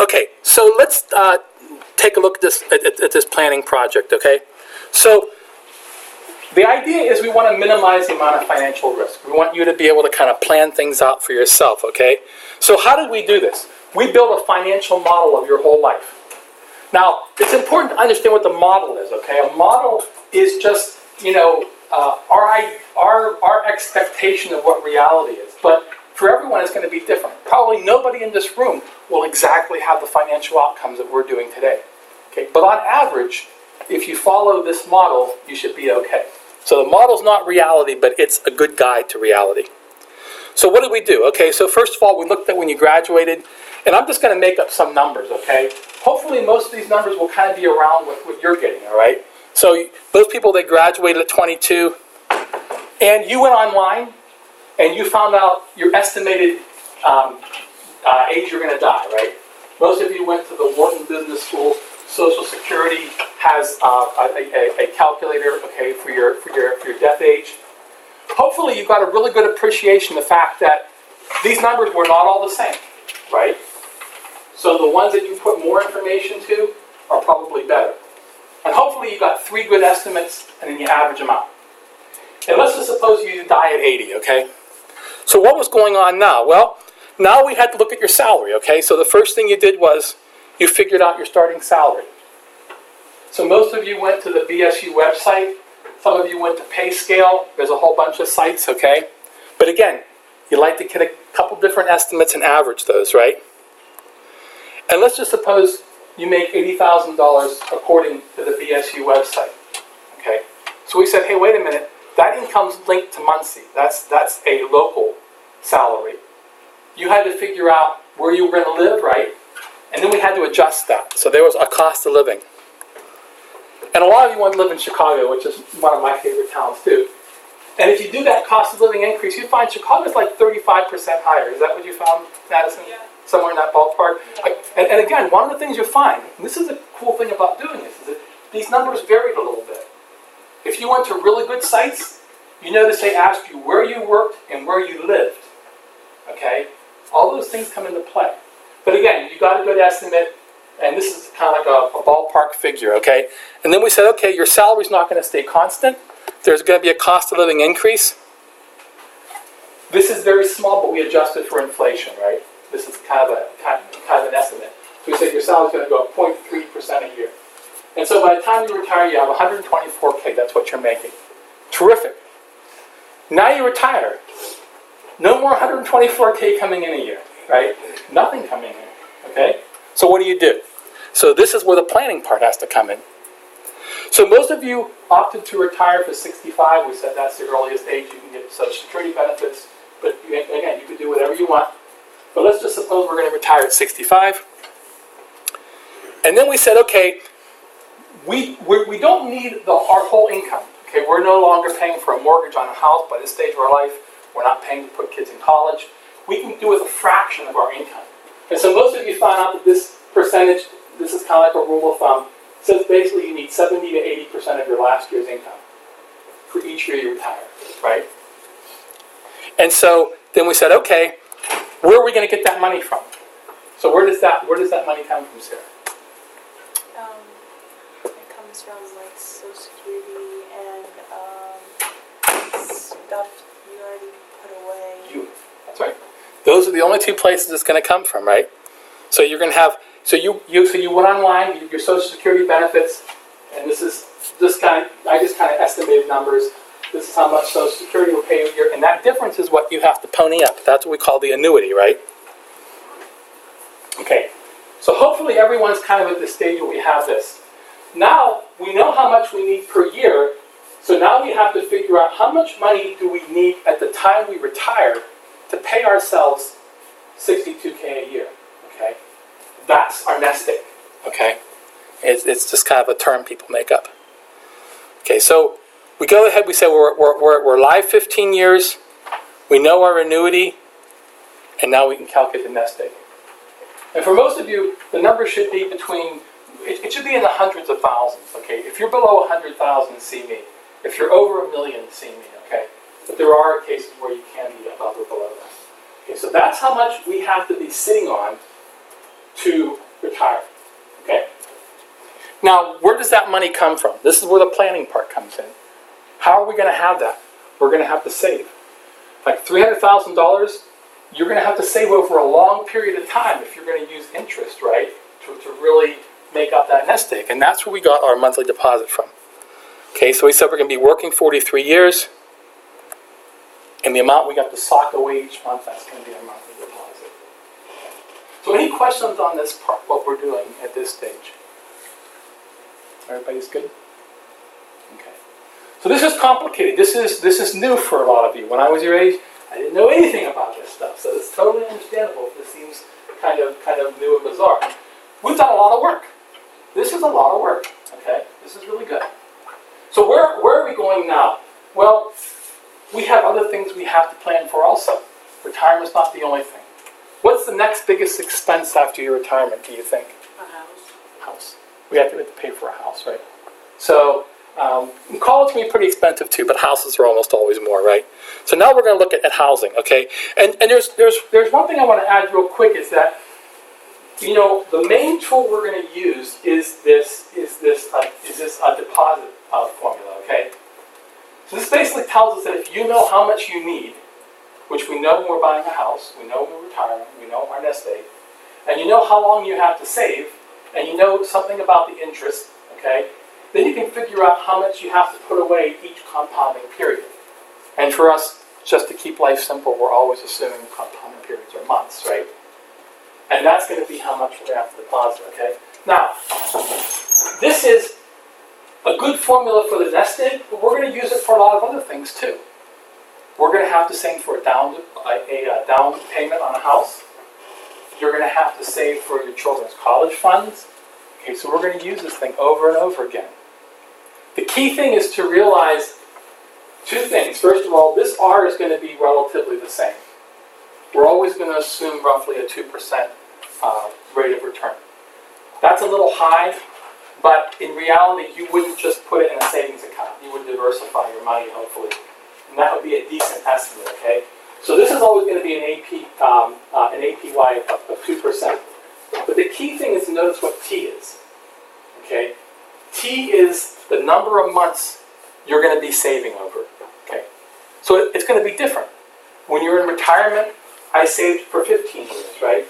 Okay, so let's take a look at this planning project, okay? So the idea is we want to minimize the amount of financial risk. We want you to be able to kind of plan things out for yourself, okay? So how did we do this? We built a financial model of your whole life. Now, it's important to understand what the model is, okay? A model is just, our expectation of what reality is. But for everyone, it's going to be different. Probably nobody in this room will exactly have the financial outcomes that we're doing today. Okay? But on average, if you follow this model, you should be okay. So the model's not reality, but it's a good guide to reality. So what did we do? Okay, so first of all, we looked at when you graduated, and I'm just going to make up some numbers, okay? Hopefully most of these numbers will kind of be around what you're getting, all right? So those people that graduated at 22, and you went online, and you found out your estimated age you're going to die, right? Most of you went to the Wharton Business School. Social Security has a calculator, okay, for your death age. Hopefully you've got a really good appreciation of the fact that these numbers were not all the same, right? So the ones that you put more information to are probably better. And hopefully you got 3 good estimates, and then you average them out. And let's just suppose you die at 80, okay? So what was going on now? Well, now we had to look at your salary, okay? So the first thing you did was you figured out your starting salary. So most of you went to the BSU website. Some of you went to PayScale. There's a whole bunch of sites, okay? But again, you like to get a couple different estimates and average those, right? And let's just suppose you make $80,000 according to the BSU website, okay? So we said, hey, wait a minute. That income's linked to Muncie. That's a local salary. You had to figure out where you were going to live, right? And then we had to adjust that. So there was a cost of living. And a lot of you want to live in Chicago, which is one of my favorite towns too. And if you do that cost of living increase, you find Chicago's like 35% higher. Is that what you found, Madison? Yeah. Somewhere in that ballpark? Yeah. And again, one of the things you find, and this is the cool thing about doing this, is that these numbers varied a little bit. If you went to really good sites, you notice they asked you where you worked and where you lived. Okay? All those things come into play. But again, you got a good estimate, and this is kind of like a ballpark figure, okay? And then we said, okay, your salary's not going to stay constant. There's going to be a cost of living increase. This is very small, but we adjusted for inflation, right? This is kind of an estimate. So we said your salary's going to go up 0.3% a year. And so by the time you retire, you have $124K. That's what you're making. Terrific. Now you retire. No more $124K coming in a year, right? Nothing coming in, okay? So what do? So this is where the planning part has to come in. So most of you opted to retire for 65. We said that's the earliest age you can get Social Security benefits. But again, you can do whatever you want. But let's just suppose we're going to retire at 65. And then we said, okay, we don't need our whole income. Okay, we're no longer paying for a mortgage on a house by this stage of our life. We're not paying to put kids in college. We can do it with a fraction of our income. And so most of you found out that this percentage, this is kind of like a rule of thumb, says basically you need 70 to 80% of your last year's income for each year you retire, right? And so then we said, okay, where are we going to get that money from? So where does that money come from, Sarah? It comes from like Social Security and stuff you already put away. That's right. Those are the only 2 places it's going to come from, right? So you're going to have, so you went online, your Social Security benefits, and this is I just kind of estimated numbers. This is how much Social Security will pay you a year, and that difference is what you have to pony up. That's what we call the annuity, right? Okay, so hopefully everyone's kind of at this stage where we have this. Now, we know how much we need per year, so now we have to figure out how much money do we need at the time we retire to pay ourselves $62K a year, okay? That's our nest egg, okay? It's just kind of a term people make up. Okay, so we go ahead, we say we're live 15 years, we know our annuity, and now we can calculate the nest egg. And for most of you, the number should be between, it should be in the hundreds of thousands, okay? If you're below 100,000, see me. If you're over 1 million, see me, okay? But there are cases where you can be above or below that. Okay, so that's how much we have to be sitting on to Now, where does that money come from? This is where the planning part comes in. How are we going to have that? We're going to have to save. Like $300,000, you're going to have to save over a long period of time if you're going to use interest, right, to really make up that nest egg. And that's where we got our monthly deposit from. Okay, so we said we're going to be working 43 years, and the amount we got to sock away each month, that's going to be our monthly deposit. So any questions on this part, what we're doing at this stage? Everybody's good? Okay. So this is complicated. This is new for a lot of you. When I was your age, I didn't know anything about this stuff. So it's totally understandable if this seems kind of new and bizarre. We've done a lot of work. This is a lot of work. Okay? This is really good. So where are we going now? Well, we have other things we have to plan for also. Retirement's not the only thing. What's the next biggest expense after your retirement, do you think? A house. House. We have to pay for a house, right? So college can be pretty expensive too, but houses are almost always more, right? So now we're going to look at housing, okay? And there's one thing I want to add real quick is that, you know, the main tool we're going to use is this deposit formula, okay? So this basically tells us that if you know how much you need, which we know when we're buying a house, we know when we're retiring, we know our nest egg, and you know how long you have to save, and you know something about the interest, okay, then you can figure out how much you have to put away each compounding period. And for us, just to keep life simple, we're always assuming compounding periods are months, right? And that's going to be how much we're going to have to deposit, okay? Now, this is a good formula for the nest egg, but we're going to use it for a lot of other things too. We're going to have to save for a down payment on a house. You're going to have to save for your children's college funds. Okay, so we're going to use this thing over and over again. The key thing is to realize two things. First of all, this R is going to be relatively the same. We're always going to assume roughly a 2% rate of return. That's a little high, but in reality, you wouldn't just put it in a savings account. You would diversify your money, hopefully. And that would be a decent estimate, okay? So this is always going to be an APY of 2%. But the key thing is to notice what T is, okay? T is the number of months you're going to be saving over, okay? So it's going to be different. When you're in retirement, I saved for 15 years, right?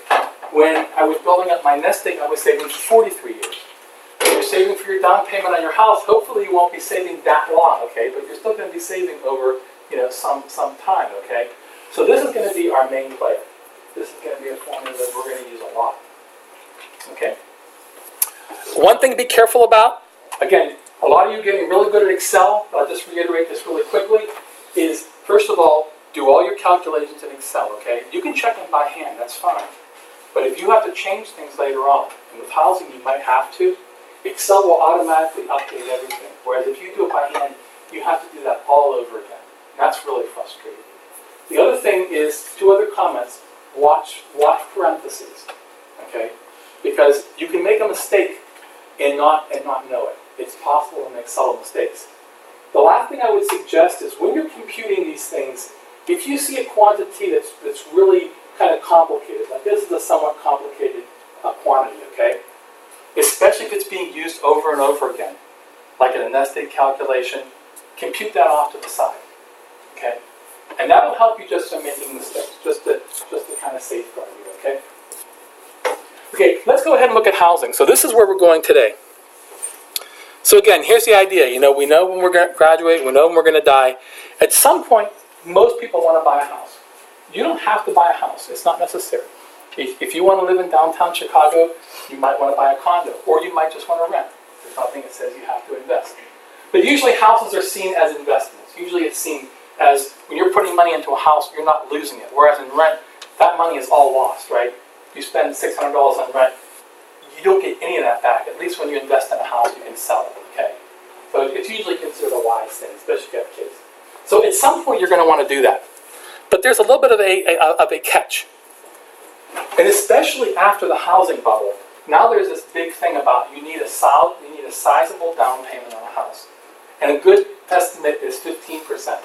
When I was building up my nest egg, I was saving for 43 years. When you're saving for your down payment on your house, hopefully you won't be saving that long, okay? But you're still going to be saving over, you know, some time, okay? So this is going to be our main player. This is going to be a formula that we're going to use a lot, okay? One thing to be careful about, again, a lot of you getting really good at Excel, but I'll just reiterate this really quickly, is first of all, do all your calculations in Excel, okay? You can check them by hand, that's fine. But if you have to change things later on, and with housing you might have to, Excel will automatically update everything. Whereas if you do it by hand, you have to do that all over again. And that's really frustrating. The other thing is, two other comments, watch parentheses, okay? Because you can make a mistake and not know it. It's possible to make subtle mistakes. The last thing I would suggest is when you're computing these things, if you see a quantity that's really kind of complicated, like this is a somewhat complicated quantity, okay? Especially if it's being used over and over again, like in a nest egg calculation, compute that off to the side, okay? And that'll help you just in making mistakes, just to kind of safeguard you, okay? Okay, let's go ahead and look at housing. So this is where we're going today. So again, here's the idea. You know, we know when we're going to graduate, we know when we're going to die. At some point, most people want to buy a house. You don't have to buy a house. It's not necessary. If you want to live in downtown Chicago, you might want to buy a condo, or you might just want to rent. There's nothing that says you have to invest. But usually houses are seen as investments. Usually it's seen as when you're putting money into a house, you're not losing it. Whereas in rent, that money is all lost, right? You spend $600 on rent, you don't get any of that back. At least when you invest in a house, you can sell it, okay? So it's usually considered a wise thing, especially if you have kids. So at some point, you're going to want to do that. But there's a little bit of a catch. And especially after the housing bubble, now there's this big thing about you need a sizable down payment on a house. And a good estimate is 15%.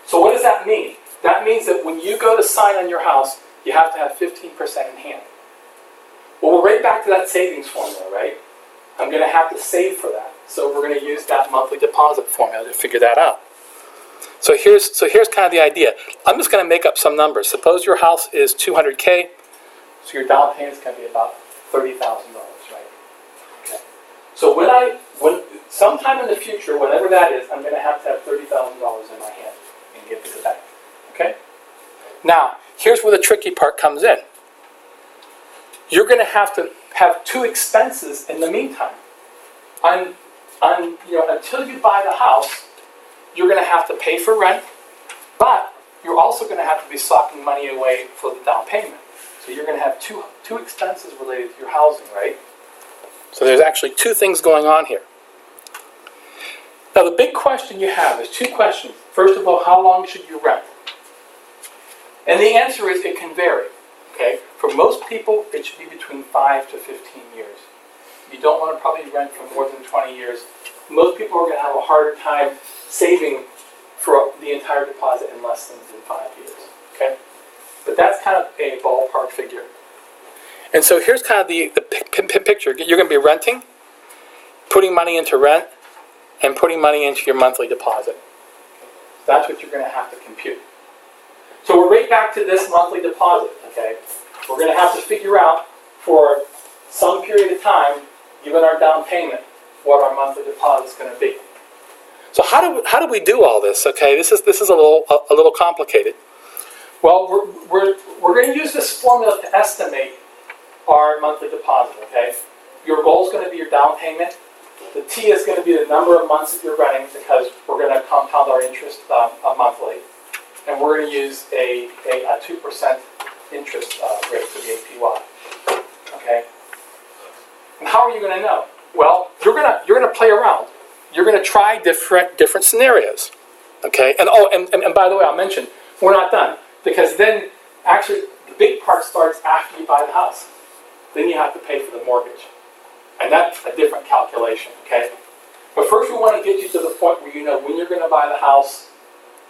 So what does that mean? That means that when you go to sign on your house, you have to have 15% in hand. Well, we're right back to that savings formula, right? I'm going to have to save for that. So we're going to use that monthly deposit formula to figure that out. So here's kind of the idea. I'm just going to make up some numbers. Suppose your house is $200K, so your down payment is going to be about $30,000, right? Okay. So when sometime in the future, whenever that is, I'm going to have $30,000 in my hand and give it to the bank. Okay. Now here's where the tricky part comes in. You're going to have two expenses in the meantime. Until you buy the house, you're going to have to pay for rent, but you're also going to have to be socking money away for the down payment. So you're going to have two expenses related to your housing, right? So there's actually two things going on here. Now the big question you have is two questions. First of all, how long should you rent? And the answer is it can vary. Okay? For most people, it should be between 5 to 15 years. You don't want to probably rent for more than 20 years. Most people are going to have a harder time saving for the entire deposit in less than 5 years. Okay? But that's kind of a ballpark figure. And so here's kind of the picture. You're going to be renting, putting money into rent, and putting money into your monthly deposit. That's what you're going to have to compute. So we're right back to this monthly deposit. Okay? We're going to have to figure out for some period of time, given our down payment, what our monthly deposit is going to be. So how do we do all this? Okay, this is a little complicated. Well, we're going to use this formula to estimate our monthly deposit. Okay, your goal is going to be your down payment. The T is going to be the number of months that you're renting, because we're going to compound our interest monthly, and we're going to use a 2% interest rate for the APY. Okay. And how are you going to know? Well, you're going to play around. You're going to try different scenarios. Okay. And by the way, I'll mention we're not done, because then actually the big part starts after you buy the house. Then you have to pay for the mortgage, and that's a different calculation. Okay. But first, we want to get you to the point where you know when you're going to buy the house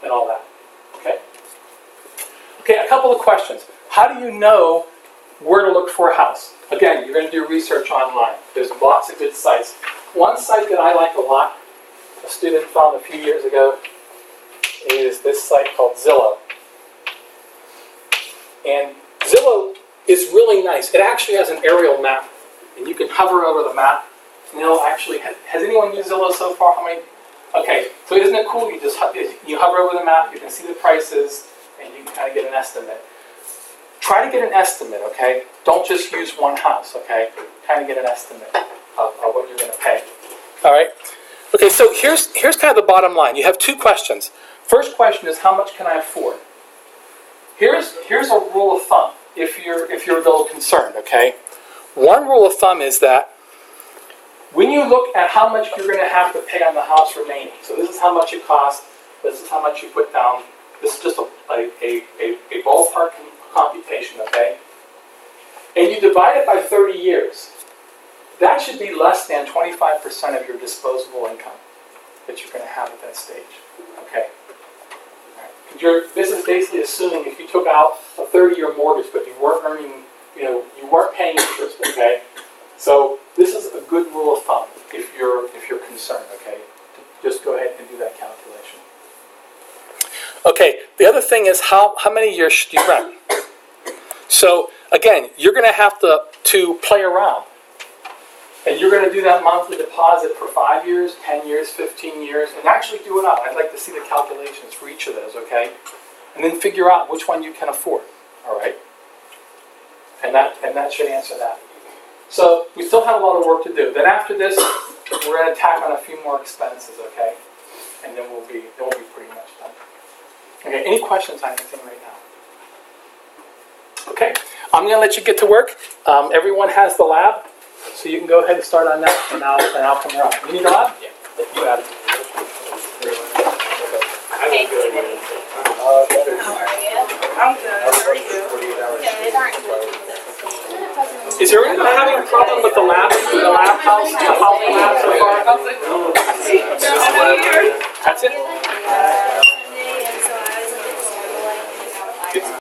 and all that. Okay. Okay. A couple of questions. How do you know where to look for a house? Again, you're going to do research online. There's lots of good sites. One site that I like a lot, a student found a few years ago, is this site called Zillow. And Zillow is really nice. It actually has an aerial map, and you can hover over the map, and it'll actually, has anyone used Zillow so far? How many? Okay, so isn't it cool? You hover over the map, you can see the prices, and you can kind of get an estimate. Try to get an estimate, okay? Don't just use one house, okay? Kind of get an estimate of what you're going to pay. All right? Okay, so here's kind of the bottom line. You have two questions. First question is, how much can I afford? Here's a rule of thumb if you're a little concerned, okay? One rule of thumb is that when you look at how much you're going to have to pay on the house remaining, so this is how much it costs, this is how much you put down, this is just a ballpark computation, okay? And you divide it by 30 years. That should be less than 25% of your disposable income that you're going to have at that stage, okay? Right. This is basically assuming if you took out a 30-year mortgage, but you weren't earning, you weren't paying interest, okay? So this is a good rule of thumb if you're concerned, okay? Just go ahead and do that calculation. Okay, the other thing is how many years should you rent? So again, you're going to have to play around. And you're going to do that monthly deposit for 5 years, 10 years, 15 years, and actually do it out. I'd like to see the calculations for each of those, okay? And then figure out which one you can afford, all right? And that should answer that. So we still have a lot of work to do. Then after this, we're going to tack on a few more expenses, okay? And then we'll be pretty much done. Okay, any questions on anything right now? Okay, I'm going to let you get to work. Everyone has the lab, so you can go ahead and start on that, and I'll come around. You need a lab? Yeah. You got it. Hey, how are you? I'm good. How are you? Good. Is there anyone having a problem with the lab?